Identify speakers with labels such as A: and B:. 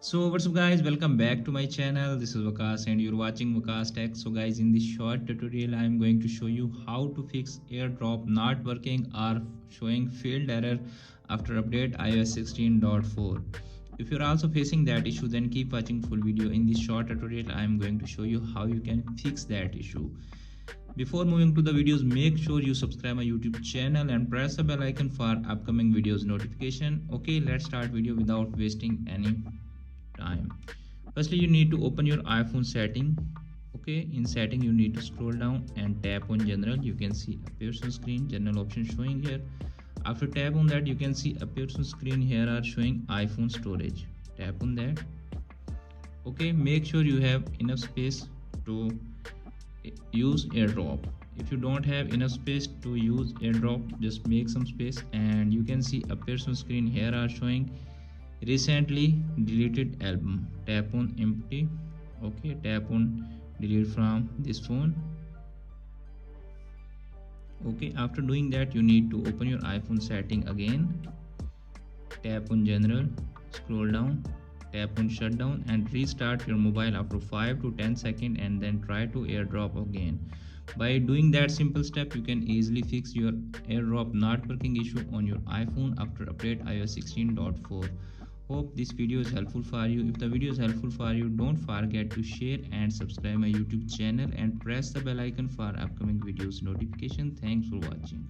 A: So what's up guys, welcome back to my channel. This is Vakas and you're watching Vakas Tech. So guys, in this short tutorial I am going to show you how to fix airdrop not working or showing failed error after update iOS 16.4. If you're also facing that issue, then keep watching full video. In this short tutorial I am going to show you how you can fix that issue. Before moving to the videos, make sure you subscribe my YouTube channel and press the bell icon for upcoming videos notification. Okay, let's start video without wasting any time. Firstly, you need to open your iPhone setting. Okay, in setting you need to scroll down and tap on general. You can see appears on screen general option showing here. After tap on that, you can see appears on screen here are showing iPhone storage. Tap on that. Okay, make sure you have enough space to use airdrop. If you don't have enough space to use airdrop, just make some space and you can see appears on screen here are showing recently deleted album. Tap on empty. Okay, tap on delete from this phone. Okay, after doing that you need to open your iPhone setting again. Tap on general, scroll down, tap on shutdown and restart your mobile after 5 to 10 seconds and then try to airdrop again. By doing that simple step, you can easily fix your airdrop not working issue on your iPhone after update iOS 16.4. Hope this video is helpful for you. If the video is helpful for you, don't forget to share and subscribe my YouTube channel and press the bell icon for upcoming videos notification. Thanks for watching.